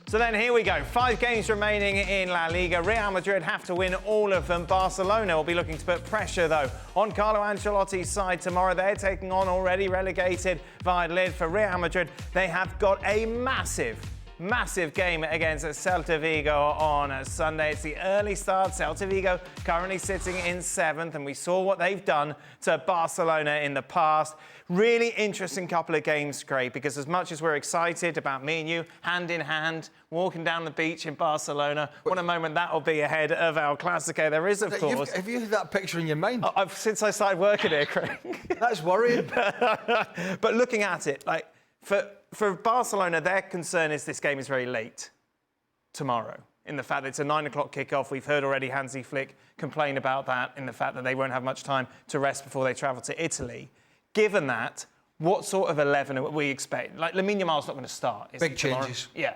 So then here we go. 5 games remaining in La Liga. Real Madrid have to win all of them. Barcelona will be looking to put pressure, though, on Carlo Ancelotti's side tomorrow. They're taking on already relegated Valladolid. For Real Madrid, they have got a massive game against Celta Vigo on Sunday. It's the early start. Celta Vigo currently sitting in 7th, and we saw what they've done to Barcelona in the past. Really interesting couple of games, Craig, because as much as we're excited about me and you, hand in hand, walking down the beach in Barcelona, what a moment that will be ahead of our Clasico. There is, of course... Have you had that picture in your mind? Since I started working here, Craig. That's worrying. But looking at it, like, for Barcelona, their concern is this game is very late tomorrow, in the fact that it's a 9 o'clock kickoff. We've heard already Hansi Flick complain about that, in the fact that they won't have much time to rest before they travel to Italy. Given that, what sort of 11 are we expect? Like, Lamine Yamal's not going to start. Big changes. Yeah.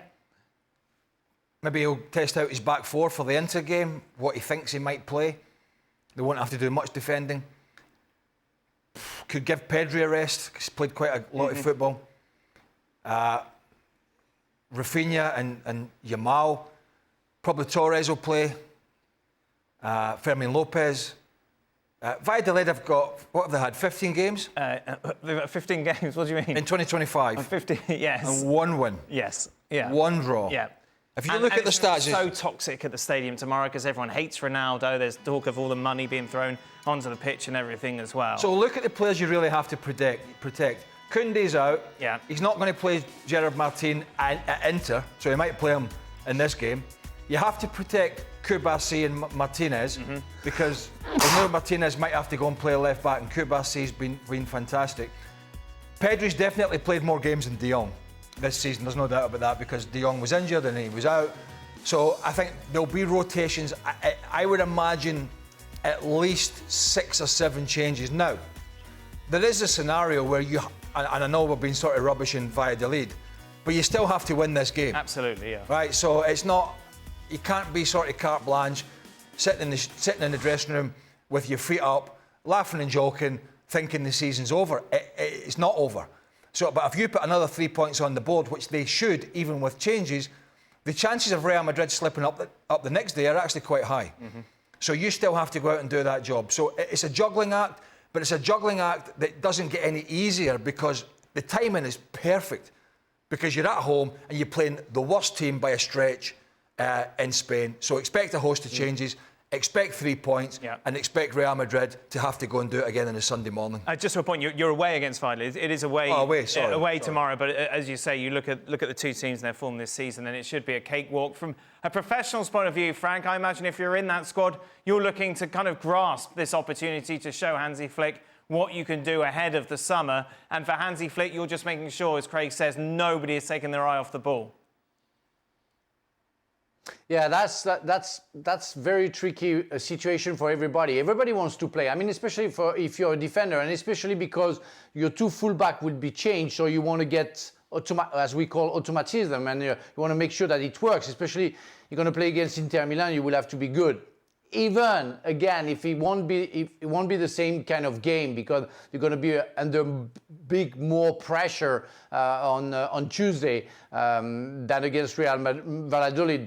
Maybe he'll test out his back four for the Inter game, what he thinks he might play. They won't have to do much defending. Could give Pedri a rest, he's played quite a lot of football. Rafinha and Yamal. Probably Torres will play. Fermin Lopez. Valladolid have got, what have they had, 15 games? They've got 15 games, what do you mean? In 2025. 15, yes. And 1 win. Yes, yeah. 1 draw. Yeah. If you look at the stats... It's so toxic at the stadium tomorrow because everyone hates Ronaldo. There's talk of all the money being thrown onto the pitch and everything as well. So look at the players you really have to protect. Koundé's out. Yeah. He's not going to play Gerard Martin at Inter, so he might play him in this game. You have to protect Koulibaly and Martinez because we know Martinez might have to go and play left back, and Koulibaly's been fantastic. Pedri's definitely played more games than De Jong this season. There's no doubt about that because De Jong was injured and he was out. So I think there'll be rotations. I would imagine at least 6 or 7 changes. Now, there is a scenario where you, and I know we've been sort of rubbish in Valladolid, but you still have to win this game. Absolutely, yeah. Right, so it's not, you can't be sort of carte blanche, sitting in the dressing room with your feet up, laughing and joking, thinking the season's over. It's not over. So, but if you put another 3 points on the board, which they should, even with changes, the chances of Real Madrid slipping up the next day are actually quite high. So you still have to go out and do that job. So it's a juggling act, but it's a juggling act that doesn't get any easier because the timing is perfect. Because you're at home and you're playing the worst team by a stretch in Spain. So expect a host of changes, expect 3 points, and expect Real Madrid to have to go and do it again on a Sunday morning. Just to a point, you're away against Valladolid. It is away, away tomorrow. But as you say, you look at the two teams in their form this season, and it should be a cakewalk. From a professional's point of view, Frank, I imagine if you're in that squad, you're looking to kind of grasp this opportunity to show Hansi Flick what you can do ahead of the summer. And for Hansi Flick, you're just making sure, as Craig says, nobody is taking their eye off the ball. Yeah, that's very tricky situation for everybody. Everybody wants to play. I mean, especially if you're a defender, and especially because your 2 fullback will be changed, so you want to get, as we call, automatism, and you want to make sure that it works. Especially you're going to play against Inter Milan, you will have to be good. Even again, if it won't be the same kind of game because you're going to be under more pressure on Tuesday than against Real Valladolid.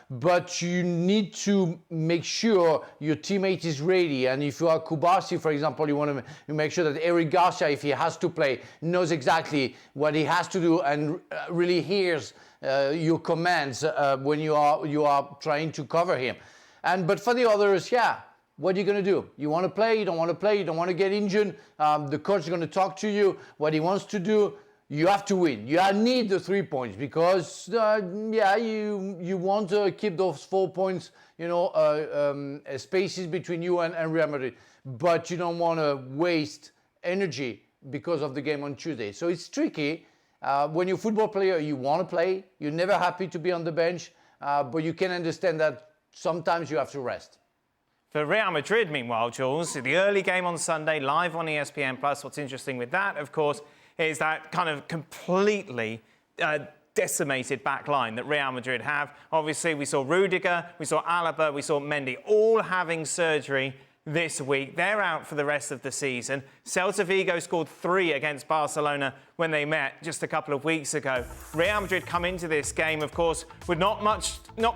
But you need to make sure your teammate is ready. And if you are Koulibaly, for example, you want to make sure that Eric Garcia, if he has to play, knows exactly what he has to do and really hears your commands when you are trying to cover him. But for the others, what are you going to do? You want to play, you don't want to play, you don't want to get injured. The coach is going to talk to you, what he wants to do. You have to win. You need the 3 points because, you want to keep those 4 points, spaces between you and Real Madrid. But you don't want to waste energy because of the game on Tuesday. So it's tricky. When you're a football player, you want to play. You're never happy to be on the bench, but you can understand that sometimes you have to rest. For Real Madrid, meanwhile, Jules, the early game on Sunday, live on ESPN+. What's interesting with that, of course, is that kind of completely decimated back line that Real Madrid have. Obviously, we saw Rudiger, we saw Alaba, we saw Mendy, all having surgery this week. They're out for the rest of the season. Celta Vigo scored 3 against Barcelona when they met just a couple of weeks ago. Real Madrid come into this game, of course, with not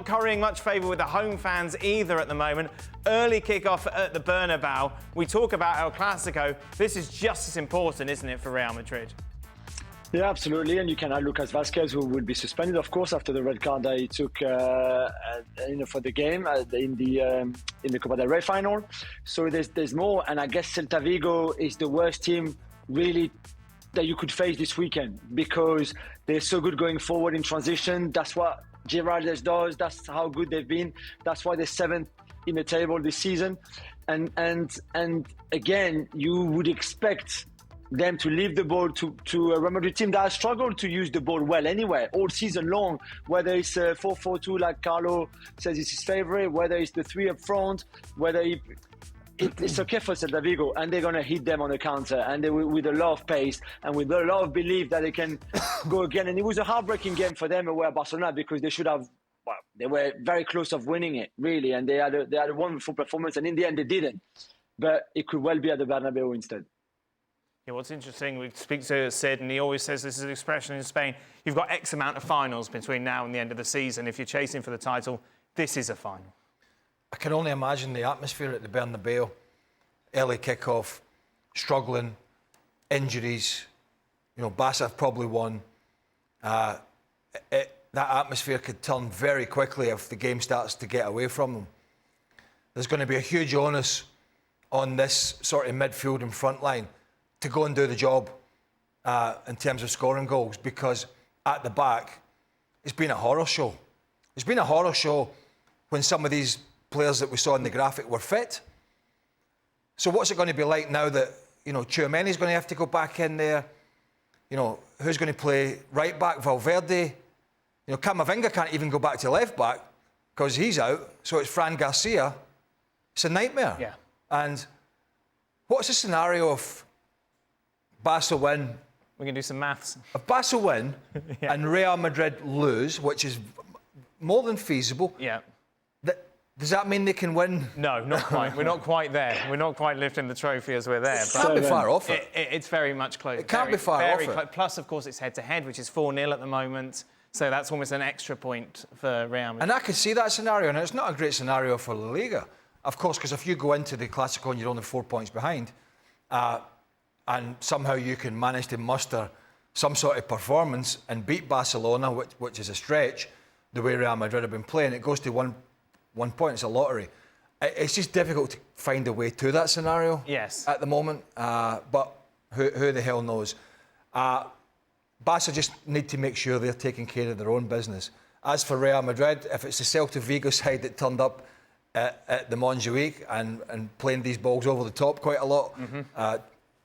currying much favour with the home fans either at the moment. Early kick-off at the Bernabeu. We talk about El Clasico. This is just as important, isn't it, for Real Madrid? Yeah, absolutely. And you can add Lucas Vazquez, who will be suspended, of course, after the red card that he took for the game in the Copa del Rey final. So there's more. And I guess Celta Vigo is the worst team, really, that you could face this weekend, because they're so good going forward in transition. That's what Giraldez does. That's how good they've been. That's why they're 7th in the table this season. And again, you would expect them to leave the ball to a Real Madrid team that has struggled to use the ball well anyway, all season long, whether it's 4-4-2 like Carlo says is his favourite, whether it's the 3 up front, whether it's okay for Celta Vigo, and they're going to hit them on the counter, and they with a lot of pace and with a lot of belief that they can go again. And it was a heartbreaking game for them away at Barcelona, because they should have, well, they were very close of winning it, really, and they had a wonderful performance, and in the end they didn't. But it could well be at the Bernabeu instead. Yeah, what's interesting, we speak to Sid, and he always says this is an expression in Spain. You've got X amount of finals between now and the end of the season. If you're chasing for the title, this is a final. I can only imagine the atmosphere at the Bernabeu. Early kick-off, struggling, injuries. You know, Barca have probably won. That atmosphere could turn very quickly if the game starts to get away from them. There's going to be a huge onus on this sort of midfield and front line to go and do the job in terms of scoring goals, because at the back, it's been a horror show. It's been a horror show when some of these players that we saw in the graphic were fit. So what's it going to be like now that, you know, Tchouameni's going to have to go back in there? You know, who's going to play right back? Valverde? You know, Camavinga can't even go back to left back because he's out. So it's Fran Garcia. It's a nightmare. Yeah. And what's the scenario if Barca win? We can do some maths. If Barca win Yeah. and Real Madrid lose, which is more than feasible, Yeah. does that mean they can win? No, not quite. We're not quite there. We're not quite lifting the trophy as we're there. It can't be far off it. It's very much close. It can't be far off it. Plus, of course, it's head-to-head, which is 4-0 at the moment. So that's almost an extra point for Real Madrid. And I could see that scenario, and it's not a great scenario for La Liga. Of course, because if you go into the Clasico and you're only 4 points behind, and somehow you can manage to muster some sort of performance and beat Barcelona, which is a stretch, the way Real Madrid have been playing, it goes to one point. It's a lottery. It's just difficult to find a way to that scenario. Yes. At the moment, but who the hell knows? Barca just need to make sure they're taking care of their own business. As for Real Madrid, if it's the Celta Vigo side that turned up at the Montjuic and playing these balls over the top quite a lot,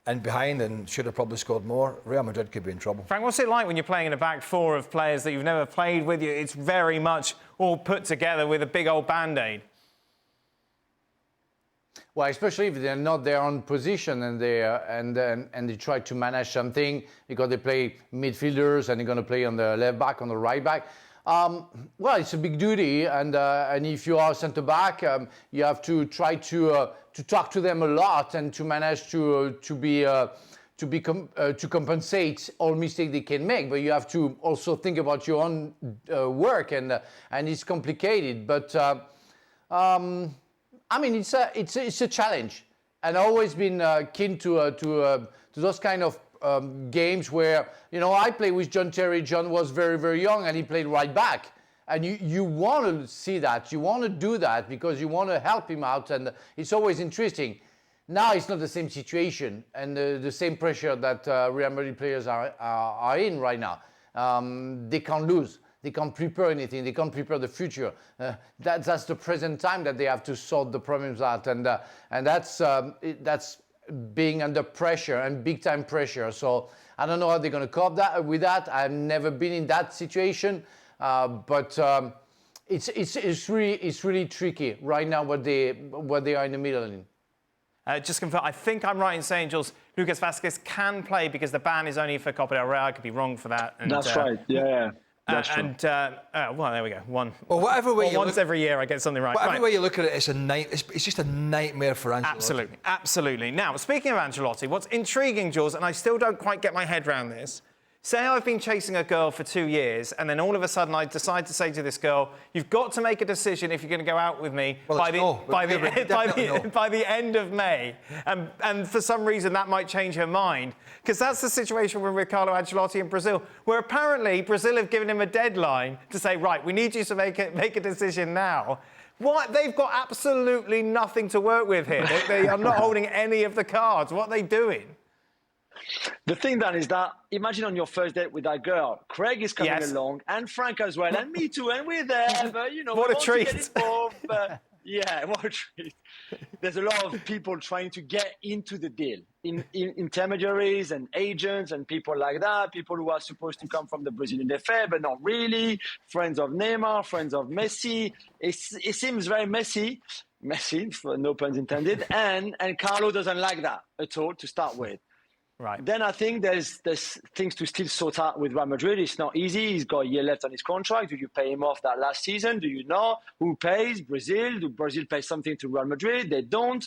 and behind, and should have probably scored more, Real Madrid could be in trouble. Frank, what's it like when you're playing in a back four of players that you've never played with? It's very much all put together with a big old Band-Aid. Well, especially if they're not their own position and they try to manage something because they play midfielders and they're going to play on the left back, on the right back. Well, it's a big duty, and if you are centre back, you have to try to talk to them a lot and to manage to compensate all mistakes they can make. But you have to also think about your own work, and it's complicated. But I mean, it's a challenge, and I've always been keen to those kind of games where, you know, I played with John Terry. John was very, very young and he played right back. And you want to see that. You want to do that because you want to help him out. And it's always interesting. Now it's not the same situation and the same pressure that Real Madrid players are in right now. They can't lose. They can't prepare anything. They can't prepare the future. That's the present time that they have to sort the problems out. And that's being under pressure and big time pressure. So I don't know how they're going to cope with that. I've never been in that situation, but it's really tricky right now what they are in the middle in. Just confirm, I think I'm right in saying, Jules, Lucas Vazquez can play because the ban is only for Copa del Rey. I could be wrong for that. And, that's right, yeah. That's true. Well, there we go. Well, whatever way once every year I get something right. Whatever Right. way you look at it, it's just a nightmare for Ancelotti. Absolutely, absolutely. Now, speaking of Ancelotti, what's intriguing, Jules, and I still don't quite get my head around this, say I've been chasing a girl for 2 years, and then all of a sudden I decide to say to this girl, you've got to make a decision if you're going to go out with me by the end of May. And for some reason that might change her mind. Because that's the situation with Carlo Ancelotti in Brazil, where apparently Brazil have given him a deadline to say, right, we need you to make a decision now. What? They've got absolutely nothing to work with here. They are not holding any of the cards. What are they doing? The thing, Dan, is that imagine on your first date with that girl, Craig is coming along, and Frank as well, and me too, and we're there, but, you know, what we a want treat. to get involved, but, yeah, what a treat. There's a lot of people trying to get into the deal, intermediaries and agents and people like that, people who are supposed to come from the Brazilian FA, but not really, friends of Neymar, friends of Messi. It seems very messy, for no puns intended, and Carlo doesn't like that at all to start with. Right. Then I think there's things to still sort out with Real Madrid. It's not easy. He's got a year left on his contract. Do you pay him off that last season? Do you not? Who pays? Brazil? Do Brazil pay something to Real Madrid? They don't,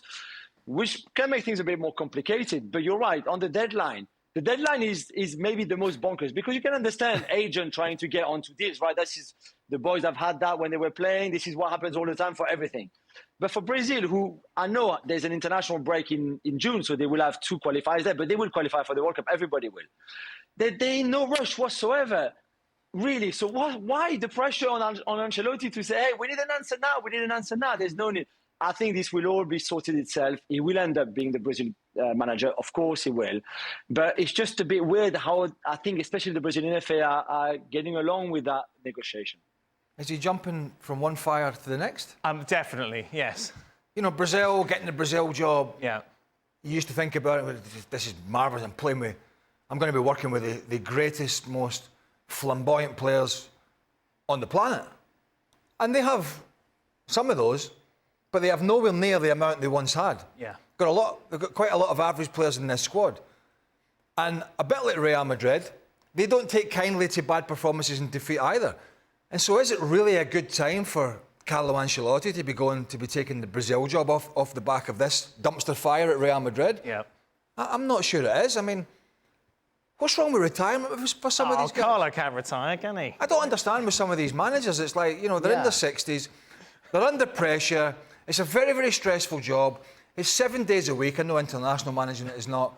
which can make things a bit more complicated. But you're right, on the deadline. The deadline is maybe the most bonkers because you can understand agent trying to get onto deals, right? The boys have had that when they were playing. This is what happens all the time for everything. But for Brazil, who I know there's an international break in June, so they will have 2 qualifiers there, but they will qualify for the World Cup. Everybody will. They're in no rush whatsoever, really. So why the pressure on Ancelotti to say, hey, we need an answer now, we need an answer now? There's no need. I think this will all be sorted itself. He will end up being the Brazil manager. Of course he will. But it's just a bit weird how I think especially the Brazilian FA are getting along with that negotiation. Is he jumping from one fire to the next? Definitely, yes. You know, Brazil, getting the Brazil job. Yeah. You used to think about it, this is marvellous. I'm going to be working with the greatest, most flamboyant players on the planet. And they have some of those, but they have nowhere near the amount they once had. Yeah. They've got quite a lot of average players in this squad. And a bit like Real Madrid, they don't take kindly to bad performances and defeat either. And so is it really a good time for Carlo Ancelotti to be taking the Brazil job off the back of this dumpster fire at Real Madrid? Yeah. I'm not sure it is. I mean, what's wrong with retirement for some of these guys? Carlo can't retire, can he? I don't understand with some of these managers. It's like, you know, they're in their 60s, they're under pressure. It's a very, very stressful job. It's 7 days a week. I know international management is not.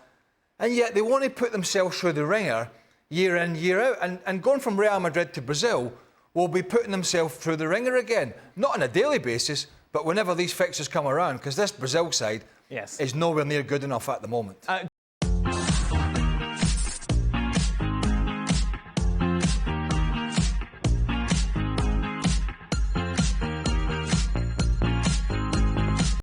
And yet they want to put themselves through the ringer year in, year out. And going from Real Madrid to Brazil will be putting themselves through the ringer again. Not on a daily basis, but whenever these fixtures come around, because this Brazil side is nowhere near good enough at the moment.